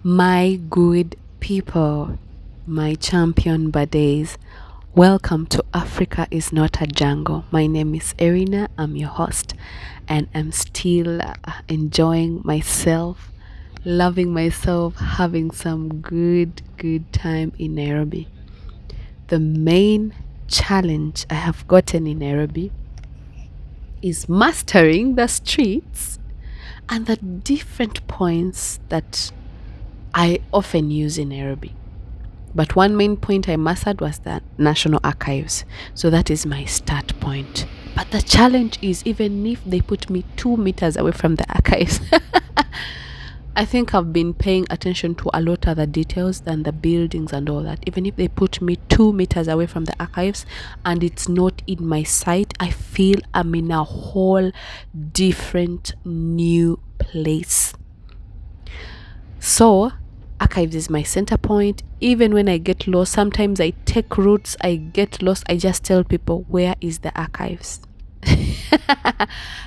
My good people, my champion buddies, welcome to Africa is Not a Jungle. My name is Erina, I'm your host, and I'm still enjoying myself, loving myself, having some good time in Nairobi. The main challenge I have gotten in Nairobi is mastering the streets and the different points that I often use in Nairobi. But one main point I mastered was the National Archives. So that is my start point. But the challenge is even if they put me 2 meters away from the archives, I think I've been paying attention to a lot other details than the buildings and all that. Even if they put me 2 meters away from the archives and it's not in my sight, I feel I'm in a whole different new place. So archives is my center point. Even when I get lost, sometimes I take routes, I get lost, I just tell people, where is the archives?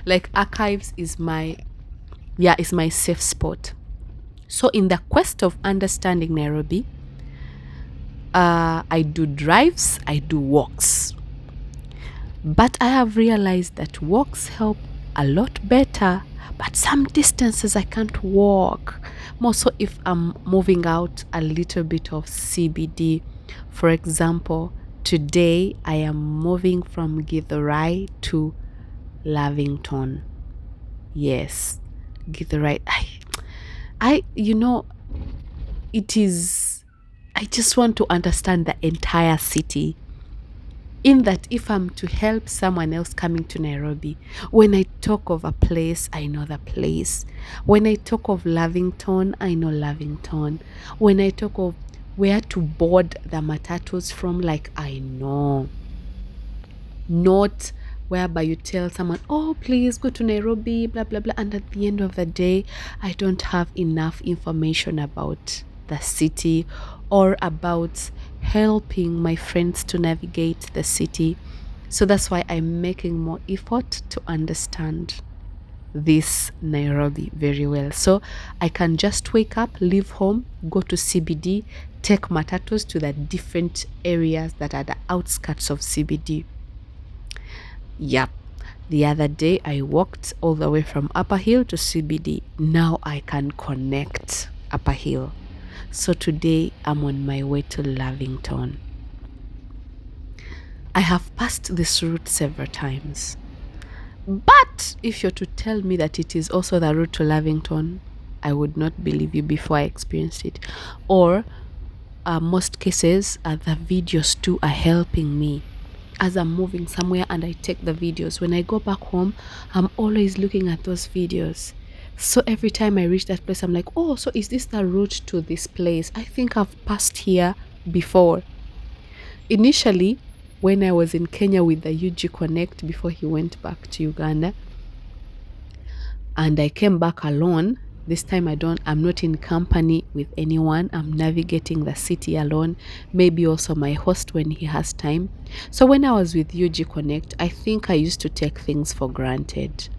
Like archives is it's my safe spot. So in the quest of understanding Nairobi, I do drives, I do walks. But I have realized that walks help a lot better, but some distances I can't walk. More so if I'm moving out a little bit of CBD. For example, today I am moving from Githurai to Lavington. Yes, Githurai. It is, I just want to understand the entire city. In that, if I'm to help someone else coming to Nairobi, when I talk of a place, I know the place. When I talk of Lavington, I know Lavington. When I talk of where to board the matatus from, like, I know. Not whereby you tell someone, oh, please go to Nairobi, blah, blah, blah. And at the end of the day, I don't have enough information about the city or about helping my friends to navigate the city. So that's why I'm making more effort to understand this Nairobi very well. So I can just wake up, leave home, go to CBD, take matatus to the different areas that are the outskirts of CBD. Yep. The other day I walked all the way from Upper Hill to CBD. Now I can connect Upper Hill. So today I'm on my way to Lavington. I have passed this route several times. But if you're to tell me that it is also the route to Lavington, I would not believe you before I experienced it. Or most cases, the videos too are helping me. As I'm moving somewhere and I take the videos, when I go back home, I'm always looking at those videos. So every time I reach that place, I'm like, oh, so is this the route to this place? I think I've passed here before. Initially, when I was in Kenya with the UG Connect before he went back to Uganda, and I came back alone. This time I'm not in company with anyone. I'm navigating the city alone. Maybe also my host when he has time. So when I was with UG Connect, I think I used to take things for granted.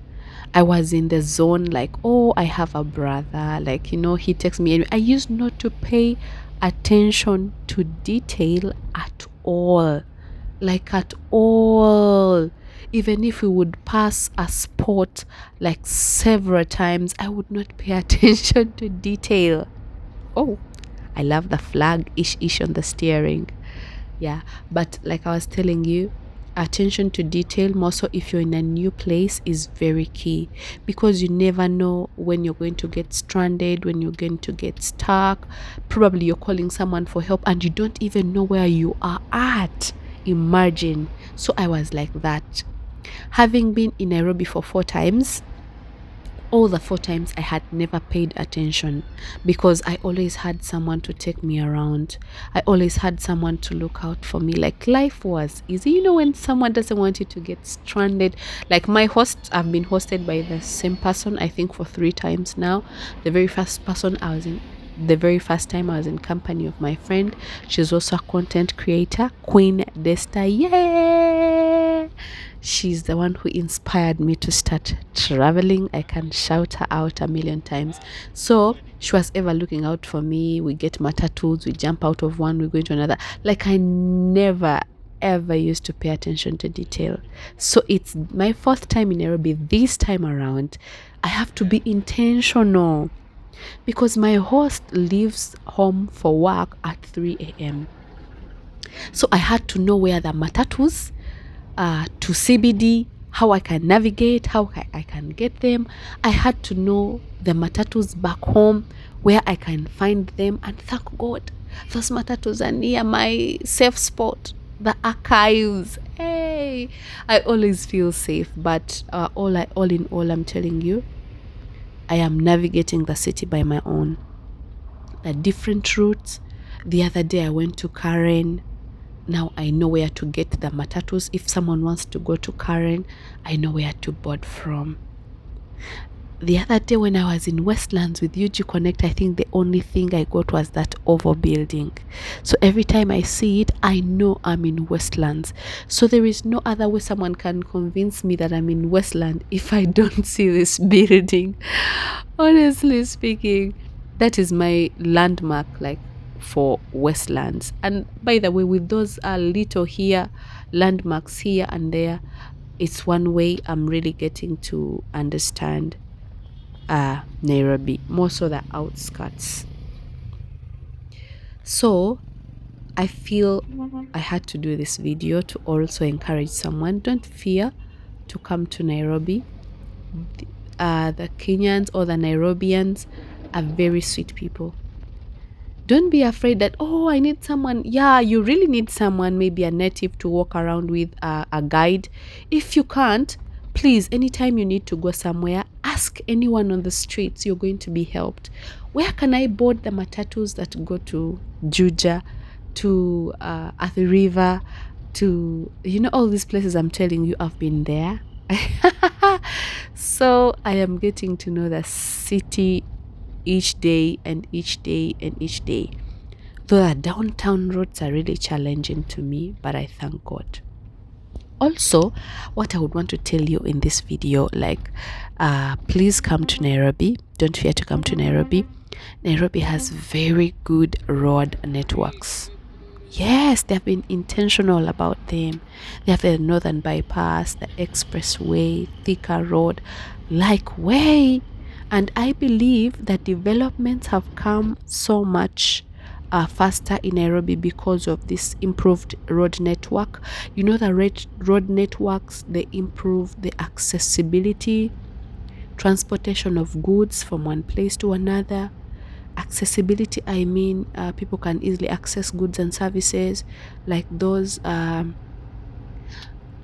I was in the zone like, oh, I have a brother. Like, he texts me. I used not to pay attention to detail at all. Like at all. Even if we would pass a spot like several times, I would not pay attention to detail. Oh, I love the flag ish on the steering. Yeah, but like I was telling you, attention to detail, more so if you're in a new place, is very key, because you never know when you're going to get stranded, when you're going to get stuck. Probably you're calling someone for help and you don't even know where you are at. Imagine. So I was like that. Having been in Nairobi for 4 times, all the 4 times I had never paid attention, because I always had someone to take me around. I always had someone to look out for me. Like, life was easy. When someone doesn't want you to get stranded. Like my host, I've been hosted by the same person, I think for 3 times now. The very first time I was in company of my friend. She's also a content creator, Queen Desta. Yeah, She's the one who inspired me to start traveling. I can shout her out a million times. So she was ever looking out for me. We get matatus, we jump out of one, we go into another. Like, I never ever used to pay attention to detail. So it's my fourth time in Nairobi. This time around, I have to be intentional because my host leaves home for work at 3 a.m. So I had to know where the matatus to CBD, how I can navigate, how I can get them. I had to know the matatus back home, where I can find them. And thank God, those matatus are near my safe spot, the archives. Hey, I always feel safe. But all in all, I'm telling you, I am navigating the city by my own. The different routes. The other day I went to Karen. Now I know where to get the matatus. If someone wants to go to Karen, I know where to board from. The other day when I was in Westlands with UG Connect, I think the only thing I got was that oval building. So every time I see it, I know I'm in Westlands. So there is no other way someone can convince me that I'm in Westland if I don't see this building. Honestly speaking, that is my landmark, like, for Westlands. And by the way, with those little here landmarks here and there, it's one way I'm really getting to understand Nairobi, more so the outskirts. So I feel I had to do this video to also encourage someone. Don't fear to come to Nairobi. The Kenyans or the Nairobians are very sweet people. Don't be afraid that, oh, I need someone. Yeah, you really need someone, maybe a native to walk around with, a guide. If you can't, please, anytime you need to go somewhere, ask anyone on the streets. You're going to be helped. Where can I board the matatus that go to Juja, to Athi River, to, all these places I'm telling you, I've been there. So I am getting to know the city each day and each day and each day. Though the downtown roads are really challenging to me, but I thank God. Also, what I would want to tell you in this video, like, please come to Nairobi. Don't fear to come to Nairobi. Nairobi has very good road networks. Yes, they have been intentional about them. They have the Northern Bypass, the Expressway, Thika Road, like way. And I believe that developments have come so much faster in Nairobi because of this improved road network. The road networks, they improve the accessibility, transportation of goods from one place to another. Accessibility, I mean, people can easily access goods and services, like those.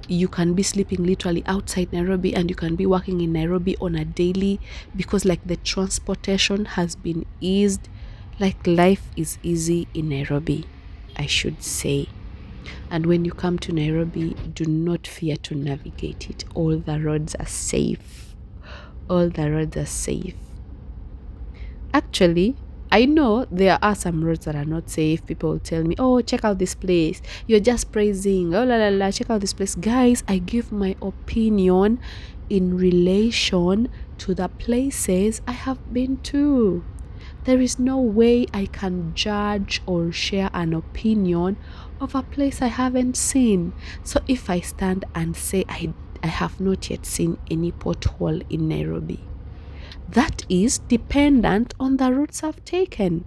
You can be sleeping literally outside Nairobi and you can be working in Nairobi on a daily, because like the transportation has been eased. Like, life is easy in Nairobi, I should say. And when you come to Nairobi, do not fear to navigate it. All the roads are safe. All the roads are safe. Actually, I know there are some roads that are not safe. People will tell me, oh, check out this place. You're just praising. Oh, la, la, la, check out this place. Guys, I give my opinion in relation to the places I have been to. There is no way I can judge or share an opinion of a place I haven't seen. So if I stand and say I have not yet seen any pothole in Nairobi, that is dependent on the routes I've taken.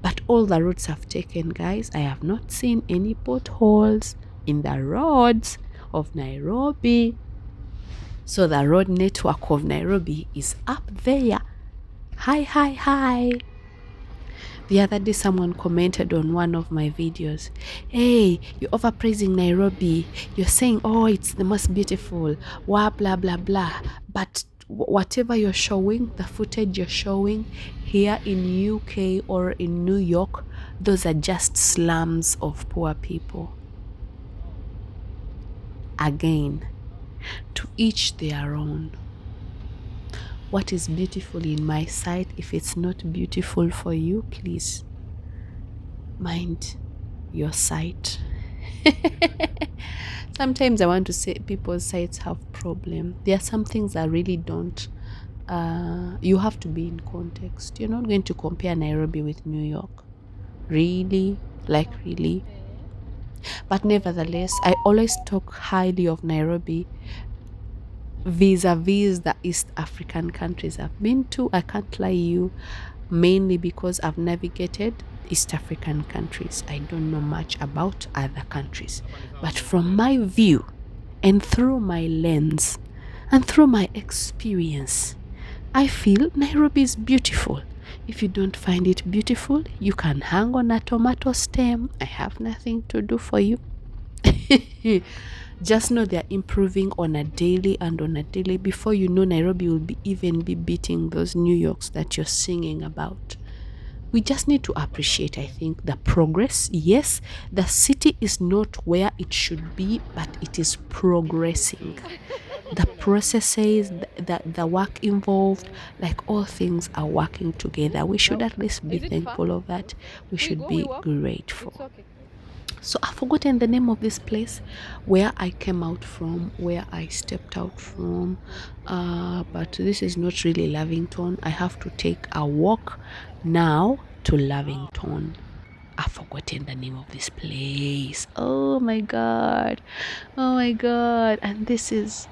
But all the routes I've taken, guys, I have not seen any potholes in the roads of Nairobi. So the road network of Nairobi is up there. Hi. The other day someone commented on one of my videos, hey, you're overpraising Nairobi. You're saying, oh, it's the most beautiful, blah, blah, blah, blah. But whatever you're showing, the footage you're showing here in UK or in New York, those are just slums of poor people. Again, to each their own. What is beautiful in my sight, if it's not beautiful for you, please mind your sight. Sometimes I want to say people's sites have problem. There are some things that really don't. You have to be in context. You're not going to compare Nairobi with New York. Really? Like really? But nevertheless, I always talk highly of Nairobi vis-a-vis the East African countries I've been to. I can't lie you, mainly because I've navigated East African countries. I don't know much about other countries. But from my view and through my lens and through my experience, I feel Nairobi is beautiful. If you don't find it beautiful, you can hang on a tomato stem. I have nothing to do for you. Just know they're improving on a daily and on a daily. Before you know, Nairobi will be even be beating those New Yorks that you're singing about. We just need to appreciate, I think, the progress. Yes, the city is not where it should be, but it is progressing. The processes, the work involved, like all things are working together. We should at least be thankful of that. We should be grateful. So I've forgotten the name of this place where I came out from, where I stepped out from. But this is not really Lavington. I have to take a walk now to Lavington. I've forgotten the name of this place. Oh my god. Oh my god. And this is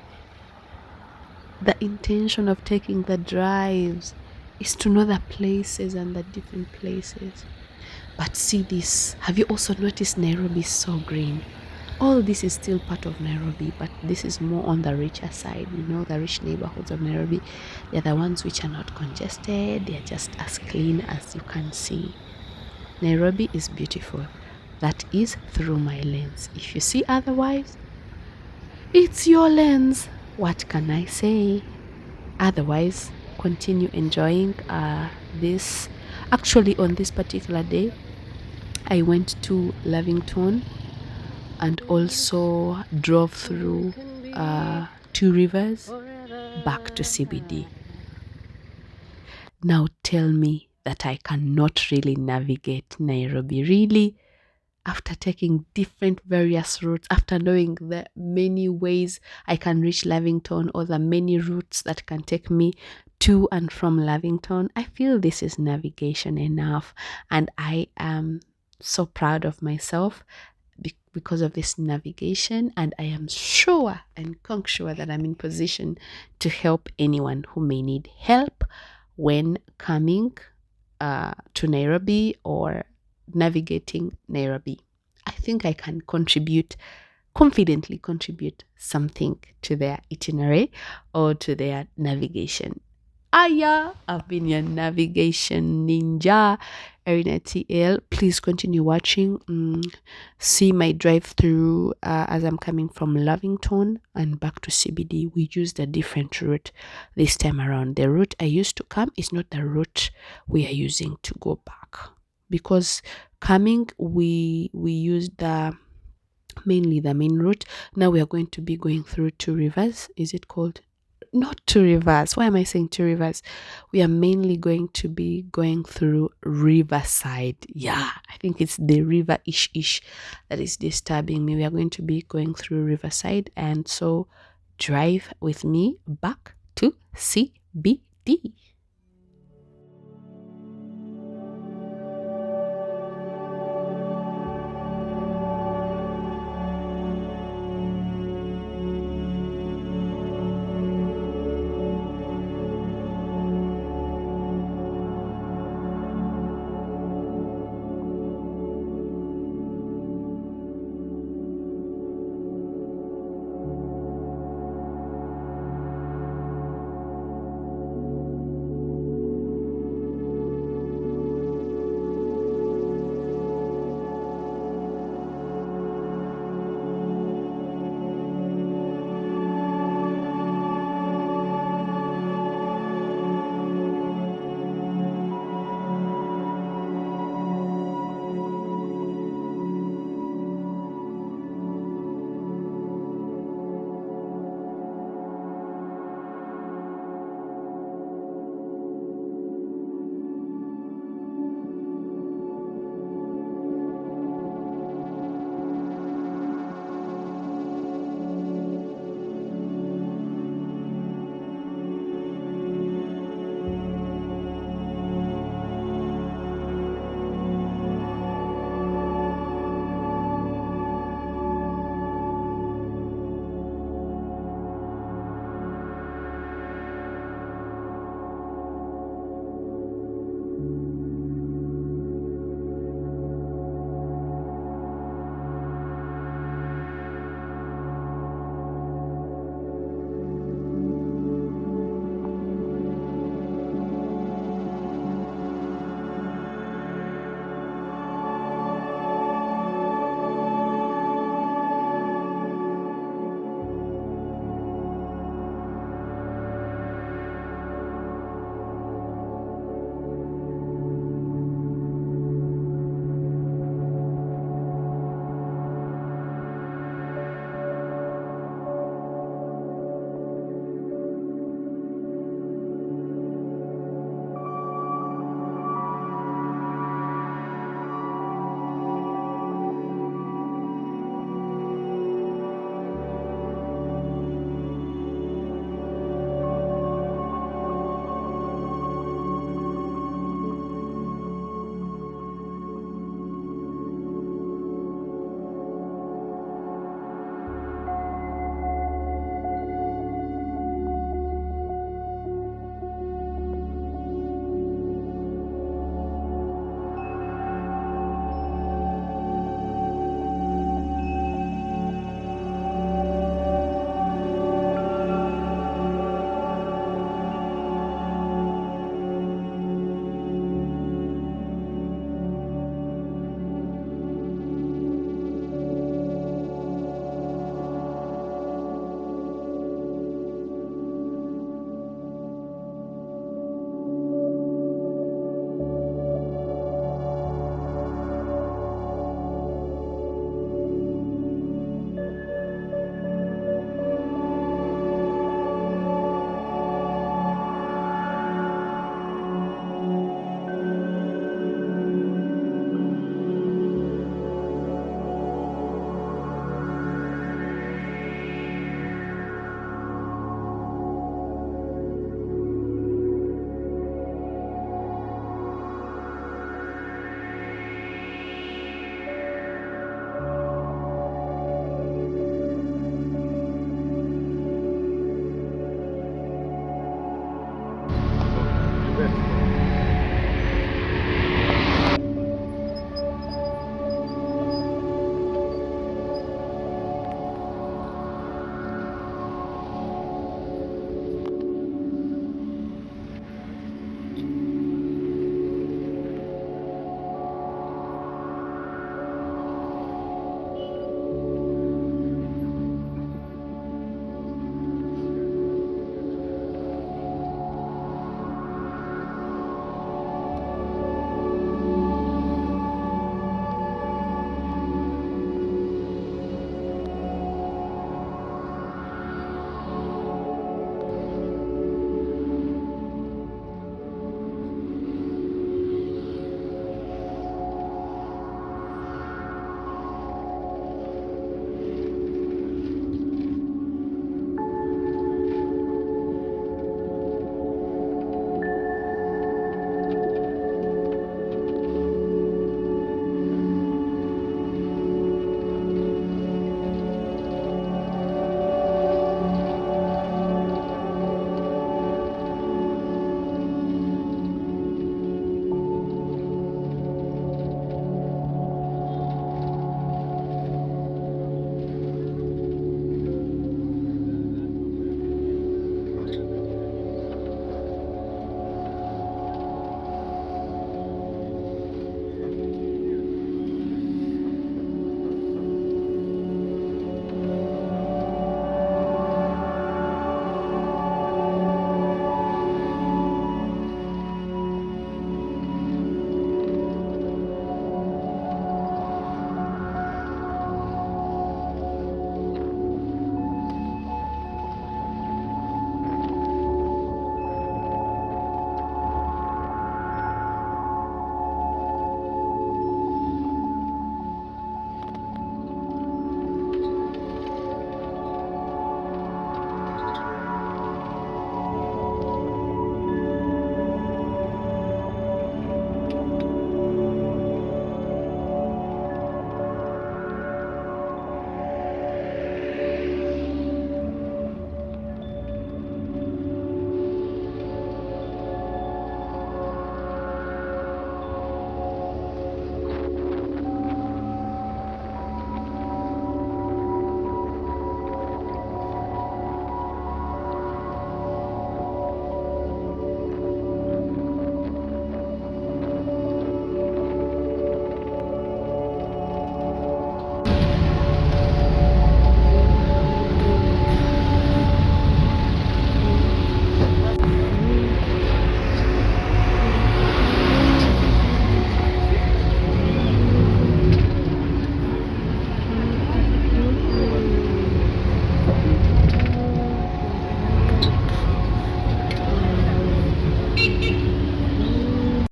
the intention of taking the drives, is to know the places and the different places. But see this. Have you also noticed Nairobi is so green? All this is still part of Nairobi, but this is more on the richer side. You know, the rich neighborhoods of Nairobi, they're the ones which are not congested. They're just as clean as you can see. Nairobi is beautiful. That is through my lens. If you see otherwise, it's your lens. What can I say? Otherwise, continue enjoying this. Actually, on this particular day, I went to Lavington and also drove through Two Rivers back to CBD. Now tell me that I cannot really navigate Nairobi. Really? After taking different various routes, after knowing the many ways I can reach Lavington or the many routes that can take me to and from Lavington, I feel this is navigation enough. And I am so proud of myself because of this navigation. And I am sure and sure that I'm in position to help anyone who may need help when coming to Nairobi or navigating Nairobi. I think I can confidently contribute something to their itinerary or to their navigation. Yeah, I've been your navigation ninja, Erina TL. Please continue watching. See my drive through as I'm coming from Lavington and back to CBD. We used a different route this time around. The route I used to come is not the route we are using to go back, because coming we used mainly the main route. Now we are going to be going through Two Rivers. Is it called? Not Two Rivers. Why am I saying Two Rivers? We are mainly going to be going through Riverside. Yeah, I think it's the river ish that is disturbing me. We are going to be going through Riverside, and so drive with me back to CBD.